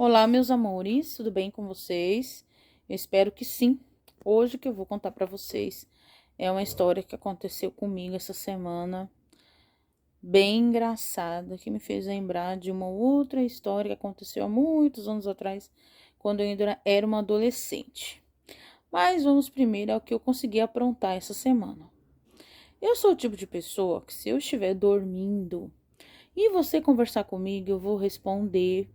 Olá, meus amores, tudo bem com vocês? Eu espero que sim. Hoje que eu vou contar pra vocês é uma história que aconteceu comigo essa semana, bem engraçada, que me fez lembrar de uma outra história que aconteceu há muitos anos atrás, quando eu ainda era uma adolescente. Mas vamos primeiro ao que eu consegui aprontar essa semana. Eu sou o tipo de pessoa que, se eu estiver dormindo e você conversar comigo, eu vou responder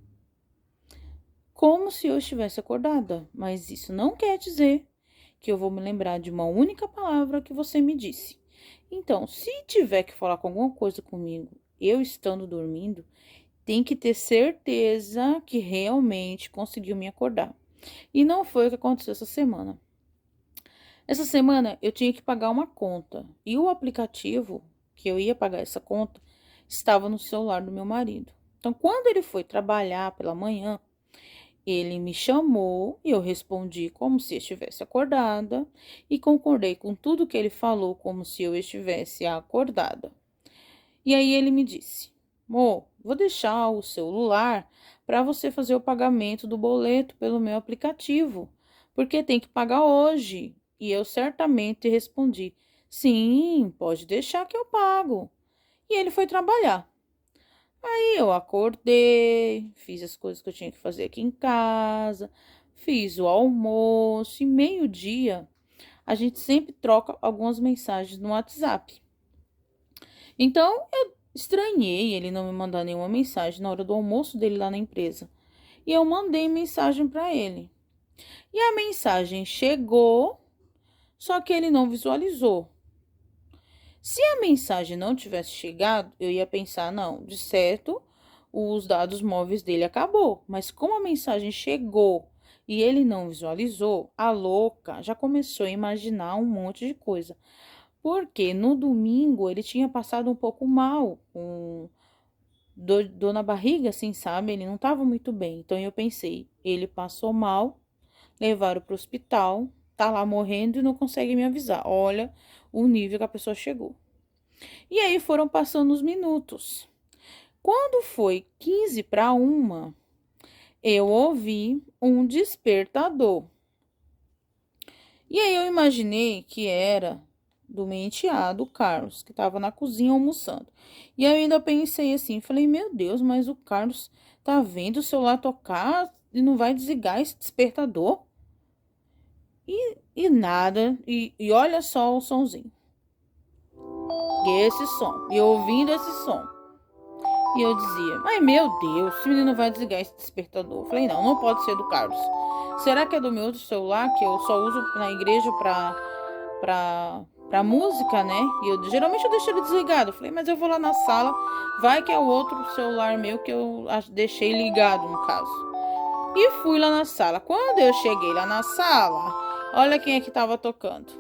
como se eu estivesse acordada, mas isso não quer dizer que eu vou me lembrar de uma única palavra que você me disse. Então, se tiver que falar com alguma coisa comigo, eu estando dormindo, tem que ter certeza que realmente conseguiu me acordar. E não foi o que aconteceu essa semana. Essa semana eu tinha que pagar uma conta e o aplicativo que eu ia pagar essa conta estava no celular do meu marido. Então, quando ele foi trabalhar pela manhã, ele me chamou e eu respondi como se estivesse acordada e concordei com tudo que ele falou como se eu estivesse acordada. E aí ele me disse: "Mo, vou deixar o celular para você fazer o pagamento do boleto pelo meu aplicativo, porque tem que pagar hoje." E eu certamente respondi: "Sim, pode deixar que eu pago." E ele foi trabalhar. Aí eu acordei, fiz as coisas que eu tinha que fazer aqui em casa, fiz o almoço e meio-dia a gente sempre troca algumas mensagens no WhatsApp. Então eu estranhei ele não me mandar nenhuma mensagem na hora do almoço dele lá na empresa. E eu mandei mensagem para ele. E a mensagem chegou, só que ele não visualizou. Se a mensagem não tivesse chegado, eu ia pensar, não, de certo, os dados móveis dele acabou. Mas como a mensagem chegou e ele não visualizou, a louca já começou a imaginar um monte de coisa. Porque no domingo ele tinha passado um pouco mal, com dor na barriga, assim, sabe? Ele não estava muito bem. Então eu pensei, ele passou mal, levaram para o hospital, tá lá morrendo e não consegue me avisar. Olha o nível que a pessoa chegou. E aí foram passando os minutos. Quando foi 15 para 1, eu ouvi um despertador. E aí eu imaginei que era do meu enteado, Carlos, que estava na cozinha almoçando. E aí eu ainda pensei assim, falei, meu Deus, mas o Carlos tá vendo o celular tocar e não vai desligar esse despertador? E nada, e olha só o sonzinho. E esse som, e ouvindo esse som. E eu dizia, ai meu Deus, esse menino vai desligar esse despertador. Eu falei, não, não pode ser do Carlos. Será que é do meu outro celular, que eu só uso na igreja pra música, né? E geralmente eu deixo ele desligado. Eu falei, mas eu vou lá na sala, vai que é o outro celular meu que eu deixei ligado, no caso. E fui lá na sala. Quando eu cheguei lá na sala, olha quem é que tava tocando.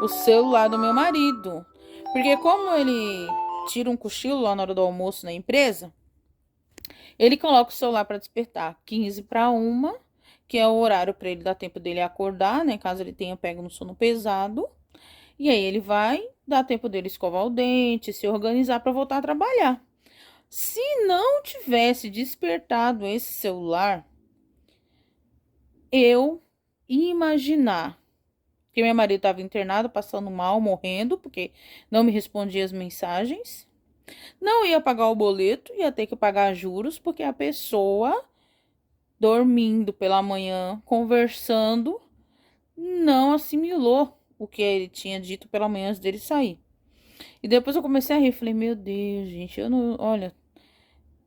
O celular do meu marido. Porque como ele tira um cochilo lá na hora do almoço na empresa, ele coloca o celular para despertar 15 para 1, que é o horário para ele dar tempo dele acordar, né? Caso ele tenha pego no sono pesado. E aí ele vai dar tempo dele escovar o dente, se organizar para voltar a trabalhar. Se não tivesse despertado esse celular, eu ia imaginar que meu marido estava internado, passando mal, morrendo, porque não me respondia as mensagens. Não ia pagar o boleto, ia ter que pagar juros, porque a pessoa dormindo pela manhã, conversando, não assimilou o que ele tinha dito pela manhã antes dele sair. E depois eu comecei a rir, falei, meu Deus, gente, eu não, olha,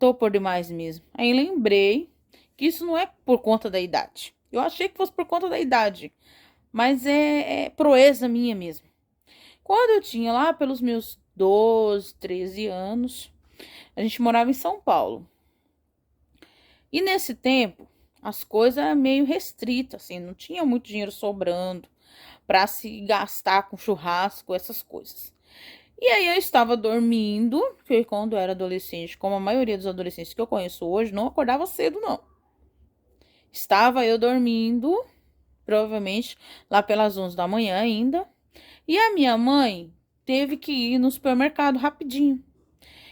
tô por demais mesmo. Aí lembrei que isso não é por conta da idade. Eu achei que fosse por conta da idade, mas é proeza minha mesmo. Quando eu tinha lá pelos meus 12, 13 anos, a gente morava em São Paulo. E nesse tempo, as coisas eram meio restritas, assim, não tinha muito dinheiro sobrando para se gastar com churrasco, essas coisas. E aí eu estava dormindo, porque quando eu era adolescente, como a maioria dos adolescentes que eu conheço hoje, não acordava cedo, não. Estava eu dormindo, provavelmente lá pelas 11 da manhã ainda, e a minha mãe teve que ir no supermercado rapidinho.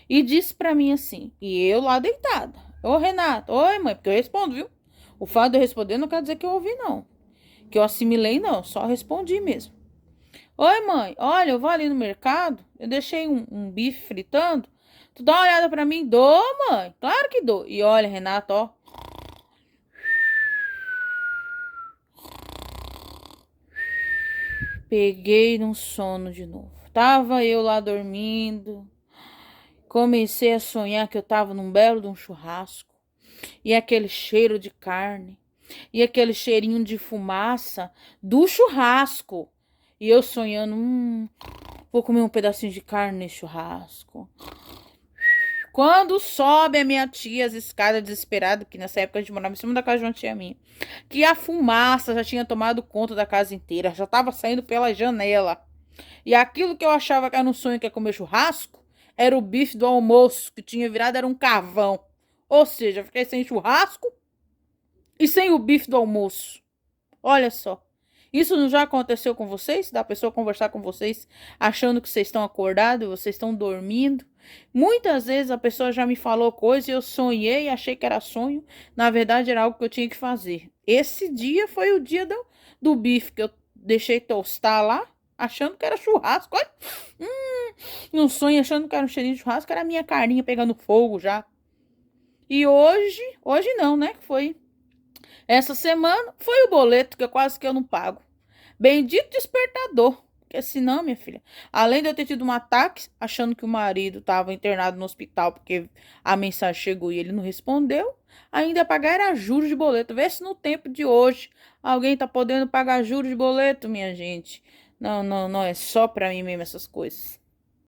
E disse para mim assim, e eu lá deitada, Ô, Renato. Oi, mãe, porque eu respondo, viu? O fato de eu responder não quer dizer que eu ouvi, não. Que eu assimilei, não. Só respondi mesmo. Oi, mãe. Olha, eu vou ali no mercado. Eu deixei um bife fritando. Tu dá uma olhada pra mim? Dou, mãe. Claro que dou. E olha, Renato, ó. Peguei num sono de novo. Tava eu lá dormindo. Comecei a sonhar que eu tava num belo de um churrasco. E aquele cheiro de carne. E aquele cheirinho de fumaça do churrasco. E eu sonhando, vou comer um pedacinho de carne nesse churrasco. Quando sobe a minha tia as escadas desesperada, que nessa época a gente morava em cima da casa de uma tia minha, que a fumaça já tinha tomado conta da casa inteira, já tava saindo pela janela. E aquilo que eu achava que era um sonho que ia comer churrasco, era o bife do almoço, que tinha virado, era um carvão. Ou seja, eu fiquei sem churrasco e sem o bife do almoço. Olha só. Isso não já aconteceu com vocês? Da pessoa conversar com vocês achando que vocês estão acordados, vocês estão dormindo. Muitas vezes a pessoa já me falou coisa e eu sonhei e achei que era sonho. Na verdade era algo que eu tinha que fazer. Esse dia foi o dia do bife que eu deixei tostar lá, achando que era churrasco. Olha. Um sonho achando que era um cheirinho de churrasco, era a minha carninha pegando fogo já. E hoje não, né? Foi essa semana, foi o boleto que eu não pago. Bendito despertador. Porque senão, minha filha, além de eu ter tido um ataque, achando que o marido estava internado no hospital porque a mensagem chegou e ele não respondeu, ainda pagar era juros de boleto. Vê se no tempo de hoje alguém tá podendo pagar juros de boleto, minha gente. Não, não, não é só pra mim mesmo essas coisas.